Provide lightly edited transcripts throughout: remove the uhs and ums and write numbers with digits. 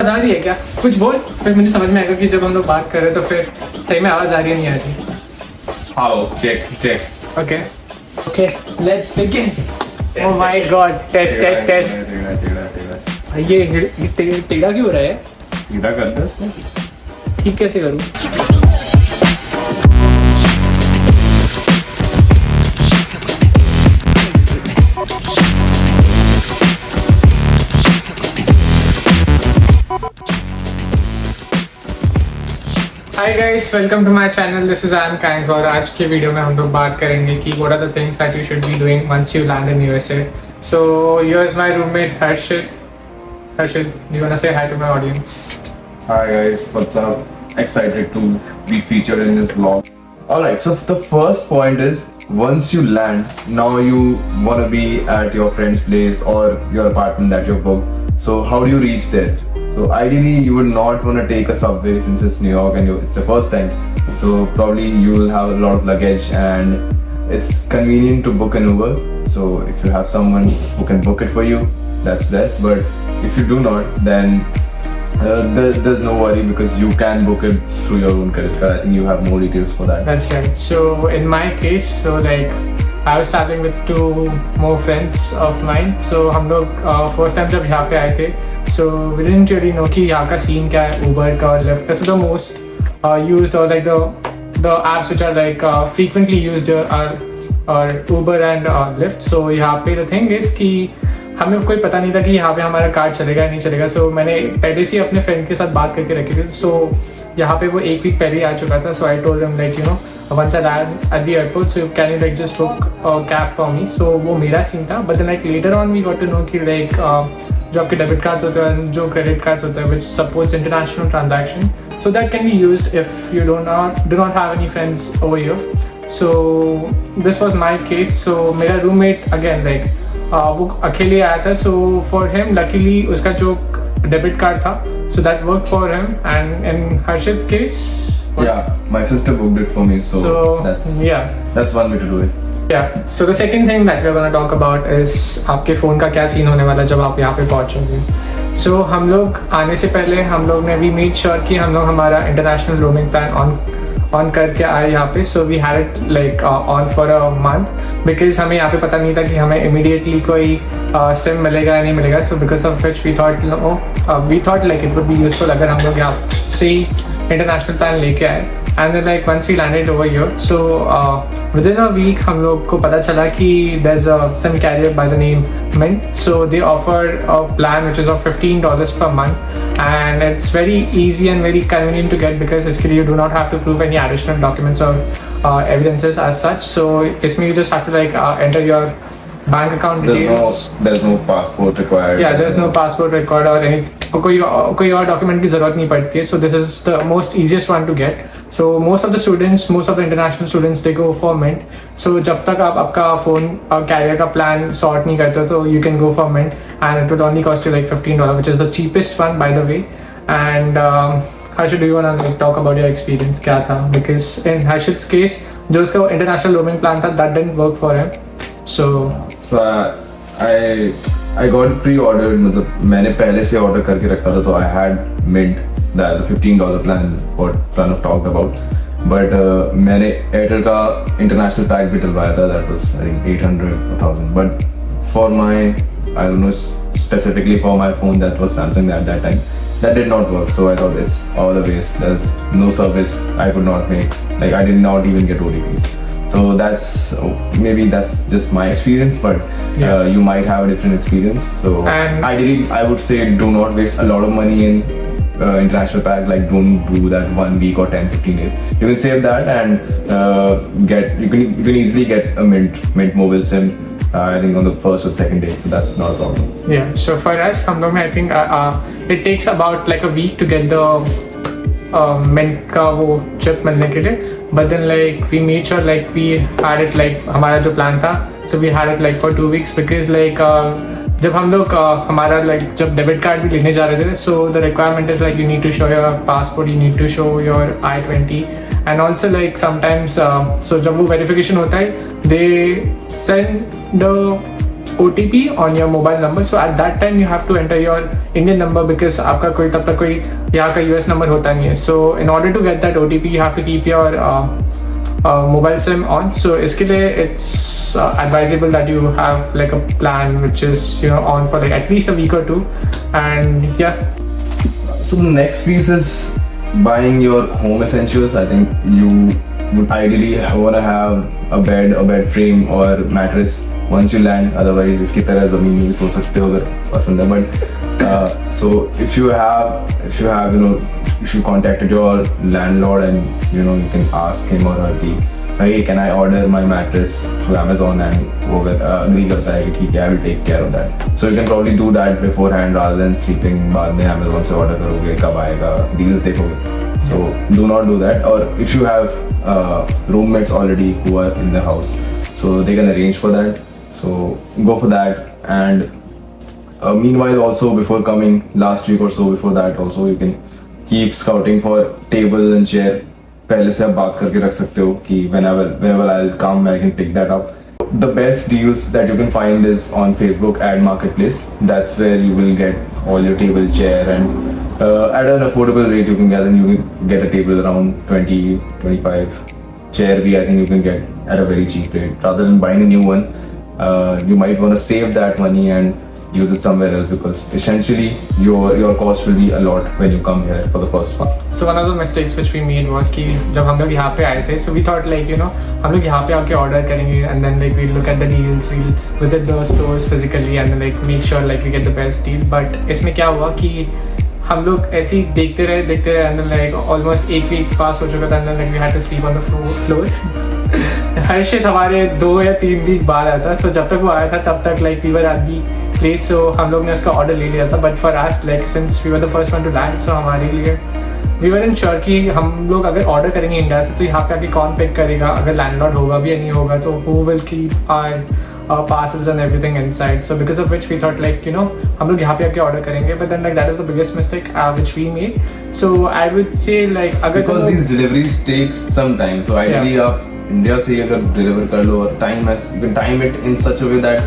आ रही है क्या? कुछ बोल, फिर मुझे समझ में आएगा कि जब हम लोग बात कर रहे हैं तो फिर सही में आवाज आ रही है नहीं आ रही. Hello, check. Okay. Okay, let's begin. Oh my God, test. टेढ़ा ये टेढ़ा क्यों हो रहा है? करते हैं इसको. ठीक कैसे करूँ? Hi guys, welcome to my channel. This is Ann Kangs और आज के वीडियो में हम लोग बात करेंगे कि what are the things that you should be doing once you land in USA. So here's my roommate Harshit. Harshit, do you wanna say hi to my audience? Hi guys, what's up? Excited to be featured in this vlog. Alright, so the first point is once you land, now you wanna be at your friend's place or your apartment that you booked. So how do you reach there? So ideally you would not want to take a subway since it's New York and it's the first time. So probably you will have a lot of luggage and it's convenient to book an Uber. So if you have someone who can book it for you, that's best. But if you do not, then there's no worry because you can book it through your own credit card. I think you have more details for that. That's right. So in my case, so like I was traveling with two more friends of mine. So हम लोग first time जब यहाँ पे आए थे, so we didn't really know कि यहाँ का scene क्या है Uber का और Lyft का. So the most used or like the apps which are like frequently used are Uber and Lyft. So यहाँ पे the thing is कि हमें कोई पता नहीं था कि यहाँ पे हमारा कार्ड चलेगा या नहीं चलेगा. सो मैंने पहले से ही अपने फ्रेंड के साथ बात करके रखी थी. सो यहाँ पे वो एक वीक पहले ही आ चुका था. So I told him like you know once I land at the airport, so can you like just book a cab for me? So वो मेरा सीन था. But then like later on we got to know कि like जो आपके debit cards होते हैं, जो credit cards होते हैं, which supports international transaction, so that can be used if you do not have any friends over here. So this was my case. So मेरा roommate again like वो अकेले आया था. So for him luckily उसका जो debit card था, so that worked for him. And in Harshit's case, Yeah, my sister booked it for me, so that's one way to do it. Yeah. So the second thing that we're gonna talk about is आपके phone का क्या scene होने वाला है जब आप यहाँ पे पहुँचोगे. So हम लोग आने से पहले हम लोग ने भी मेड श्योर कि हम लोग हमारा इंटरनेशनल रोमिंग प्लान ऑन करके आए यहाँ पे. So we had it like on for a month because हमें यहाँ पे पता नहीं था कि हमें इमीडिएटली कोई सिम मिलेगा या नहीं मिलेगा. So because of which we thought like it would be useful अगर हम लोग यहाँ से ही इंटरनेशनल प्लान लेके आए. And then like once we landed over here, so within a week हम लोग को पता चला कि there is a SIM carrier by the name Mint. So they offer a plan which is of $15 per month, and it's very easy and very convenient to get because basically you do not have to prove any additional documents or evidences as such. So it's me, you just have to like enter your bank account details. There's no passport required. Yeah, there's no passport required or any कोई और document की ज़रूरत नहीं पड़ती है. So this is the most easiest one to get. So most of the international students they go for Mint. So जब तक आप आपका फ़ोन कैरियर का प्लान सॉर्ट नहीं करते तो you can go for Mint and it would only cost you like $15, which is the cheapest one by the way. And Harshit, do you wanna like talk about your experience? क्या था? Because in Harshit's case जो उसका international roaming plan था that didn't work for him. So I got pre-ordered. मतलब मैंने पहले से order करके रखा था तो I had Mint that the $15 plan what Pranav talked about. But मैंने Airtel का international pack भी डलवाया था. That was I think 800 or 1000. But for my I don't know specifically for my phone that was Samsung at that time, that did not work. So I thought it's all a waste. There's no service I could not make. Like I did not even get OTPs. So maybe that's just my experience, but you might have a different experience. So ideally, I would say do not waste a lot of money in international pack. Like don't do that 1 week or 10-15 days. You can save that and you can easily get a Mint mobile SIM. I think on the first or second day, so that's not a problem. Yeah. So for us, हम लोग में I think it takes about like a week to get the Mint का वो chip मिलने के लिए. But then like we made sure like we had it like हमारा जो plan था, so we had it like for 2 weeks because like जब हम लोग हमारा like जब डेबिट कार्ड भी लेने जा रहे थे, so the requirement is like you need to show your passport, you need to show your I-20, and also like sometimes so जब वो verification होता है they send the OTP on your mobile number. So at that time you have to enter your Indian number because आपका कोई तब तक कोई यहाँ का US number होता नहीं है. So in order to get that OTP you have to keep your mobile SIM on. So इसके लिए it's advisable that you have like a plan which is on for like at least a week or two. And yeah. So the next piece is buying your home essentials. I think you would ideally want to have a bed frame or mattress once you land. Otherwise इसकी तरह ज़मीन में भी सो सकते हो अगर पसंद है. But so if you contacted your landlord and you can ask him or her कि hey, can I order my mattress through Amazon, and वो agree करता है कि ठीक है, I will take care of that. So you can probably do that beforehand rather than sleeping बाद में Amazon से order करोगे, कब आएगा, deals देखोगे. So do not do that. Or if you have roommates already who are in the house, so they can arrange for that. So go for that. And meanwhile also before coming, last week or so before that also, you can keep scouting for table and chair. पहले से आप बात करके रख सकते हो कि whenever I'll come I can pick that up. The best deals that you can find is on Facebook ad marketplace. That's where you will get all your table, chair, and at an affordable rate you can get a table around 20-25. Chair bhi I think you can get at a very cheap rate. Rather than buying a new one, you might want to save that money and use it somewhere else, because essentially your cost will be a lot when you come here for the first one. So one of the mistakes which we made was कि जब हम लोग यहाँ पे आए थे, so we thought like हम लोग यहाँ पे आके order करेंगे and then like we'll look at the deals, we'll visit the stores physically and then like make sure like we get the best deal. But इसमें क्या हुआ कि हम लोग ऐसे ही देखते रहे and then like almost एक week pass हो चुका था and then like we had to sleep on the floor. हर्षित हमारे 2 या 3 वीक बाद आया था, so जब तक वो आया था तब तक like we were at the place, so हम लोग ने उसका ऑर्डर ले लिया था. But for us like since we were the first one to land, so हमारे लिए वी वर इन श्योर कि हम लोग अगर ऑर्डर करेंगे इंडिया से तो यहाँ पे आके कौन पिक करेगा, अगर लैंडलॉर्ड होगा भी या नहीं होगा, तो who will keep our parcels and everything inside. So because of which we thought like हम लोग यहाँ पे आके ऑर्डर करेंगे. But then like that is the biggest mistake which we made. So I would say like अगर because these deliveries take some time, so ideally आप India से अगर डिलीवर कर लो और you can time it in such a way that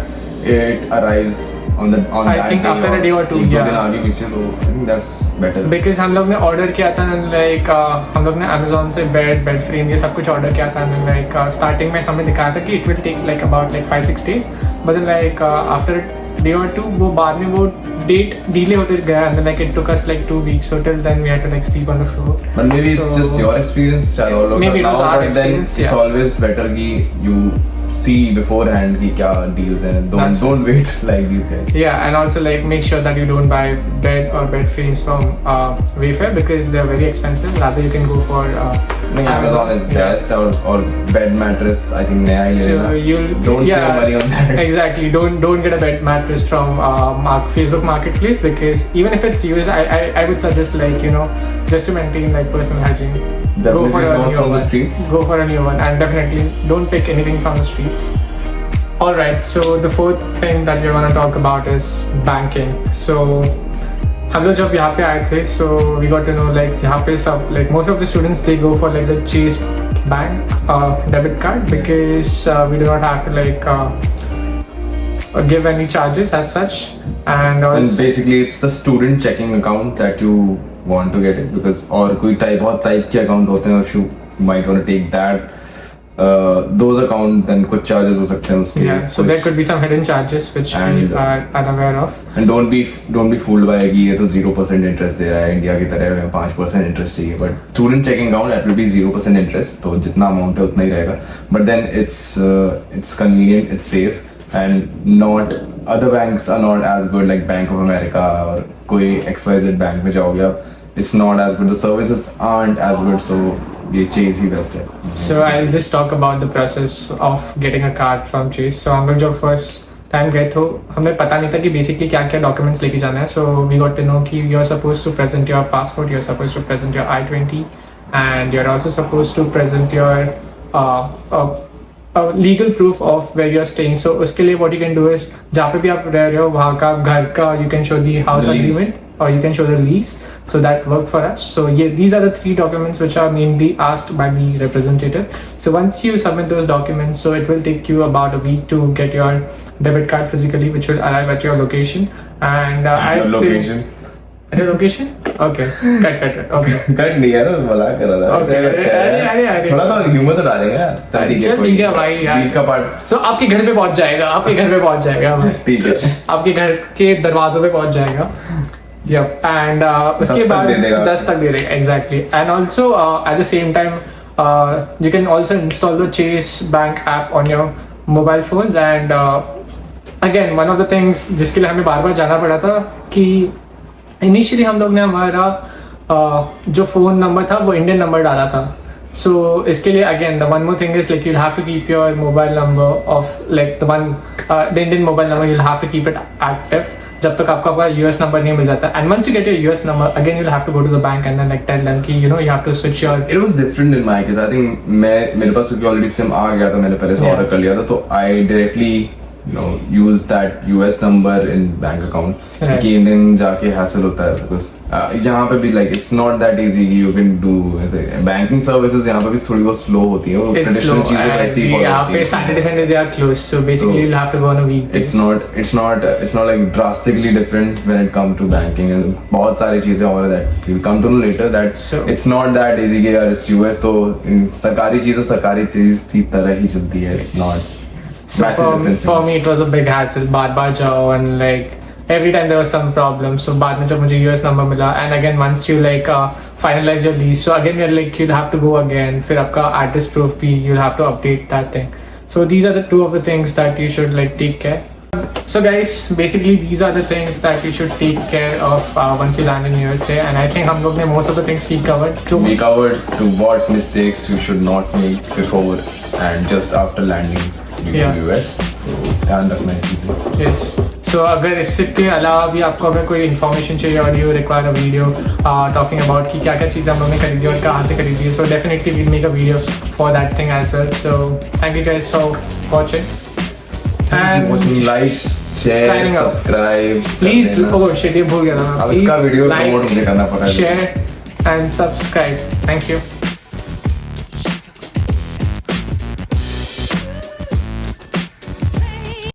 it arrives on that think day after a day or two. दिन आगे पीछे, तो I think that's better. Because हम लोग ने ऑर्डर किया था like हम लोग ने Amazon से बेड फ्रेम ये सब कुछ ऑर्डर किया था and like starting में हमें दिखाया था कि it will take like about like 5-6 days, but then like after a day or two वो बाद में वो डेट डिले होते गया and then like it took us like 2 weeks, so till then we had to like sleep on the floor. But maybe it's just your experience, शायद और लोग maybe it was now, our but then experience, it's always better कि you see beforehand कि क्या deals हैं. Don't wait like these guys. Yeah, and also like make sure that you don't buy bed or bed frames from Wayfair because they're very expensive. Rather you can go for Amazon is best, or bed mattress. I think नया ही लेना. So you'll don't save money on that. Exactly. Don't get a bed mattress from Facebook Marketplace, because even if it's used, I would suggest like just to maintain like personal hygiene. Definitely go for a not new from one. the streets. Go for a new one, and definitely don't pick anything from the streets. Alright, so the fourth thing that we're gonna talk about is banking. So हम लोग जब यहाँ पे आए थे, so we got to know like यहाँ पे सब like most of the students they go for like the Chase Bank debit card because we do not have to like give any charges as such, and basically it's the student checking account that you want to get it, because और कोई बहुत type के account होते हैं, if you might want to take that those account, then कुछ charges हो सकते हैं उसके. Yeah, so there could be some hidden charges which we are unaware of. And don't be fooled by कि ये तो 0% interest दे रहा है, इंडिया की तरह हमें 5% interest चाहिए. But student checking account that will be 0% interest, तो जितना amount है उतना ही रहेगा. But then it's convenient, it's safe, and not other banks are not as good like Bank of America or कोई XYZ bank में जाओगे आप, it's not as good, the services aren't as good, so ये Chase ही best है. So I'll just talk about the process of getting a card from Chase. So हम लोग जब first time गए तो हमें पता नहीं था कि basically क्या क्या documents लेके जाना है. So we got to know कि you're supposed to present your passport, you're supposed to present your I-20, and you're also supposed to present your legal proof of where you're staying. So उसके लिए what you can do is जहाँ पे भी आप रह रहे हो वहाँ का घर का you can show the house agreement or you can show the lease. So that worked for us. So yeah, these are the 3 documents which are mainly asked by the representative. So once you submit those documents, so it will take you about a week to get your debit card physically, which will arrive at your location. And Your location. At your location? Okay. Cut. Okay. Cut नहीं है ना, मजाक कर रहा था। Okay, अरे। थोड़ा तो ह्यूमर तो डालेंगे यार। चल ठीक है भाई यार। बीच का पार्ट। So आपके घर पे पहुंच जाएगा, आपके घर पे पहुंच जाएगा। ठीक है। आपके घर के दरवाजों पे पहुंच जाएगा। Yep, and उसके बाद 10 तक दे देगा, exactly. And also at the same time you can also install the Chase Bank app on your mobile phones. And again, one of the things जिसके लिए हमें बार-बार जाना पड़ा था कि इनिशियली हम लोग ने हमारा जो फ़ोन नंबर था वो इंडियन नंबर डाला था. So इसके लिए again the one more thing is like you'll have to keep your mobile number of like the Indian mobile number, you'll have to keep it active जब तक आपका US number नहीं मिल जाता. And once you get your US number, again you'll have to go to the bank and then like tell them कि you have to switch your. It was different in my case. I think मेरे पास क्योंकि already SIM आ गया था, मैंने पहले से order कर लिया था, तो I directly use that US number in bank account. क्योंकि Indian जाके hassle होता है because यहाँ पे भी like it's not that easy you can do banking services. यहाँ पे भी थोड़ी बहुत slow होती है, वो traditional चीजें वैसी follow होती हैं. यहाँ पे Saturday Sunday they are closed, so basically you'll have to go on a weekday. It's not like drastically different when it comes to banking. and बहुत सारी चीजें और that you'll come to know later that it's not that easy कि यार it's US तो सरकारी चीजें सरकारी चीज की तरह ही चलती है. It's not. So for me it was a big hassle. बार जाओ and like every time there was some problem. So बाद में जब मुझे US number मिला and again once you like finalize your lease, so again you're like you'll have to go again. फिर आपका address proof भी you'll have to update that thing. So these are the 2 of the things that you should like take care. So guys, basically these are the things that you should take care of once you land in USA. And I think हम लोग ने most of the things we covered. We covered to what mistakes you should not make before and just after landing in US. So ध्यान रखना है चीजें. Yes. So अगर इसके अलावा भी आपको अगर कोई इन्फॉर्मेशन चाहिए और you require a video talking about कि क्या क्या चीज़ें हम लोगों ने खरीदी और कहाँ से खरीदी है, so definitely we'll make a video for that thing as well. So thank you guys for watching. And like, share, subscribe. Please, oh shit, ये भूल गया था. अब इसका वीडियो प्रमोट मुझे करना पड़ा है. Share and subscribe. Thank you.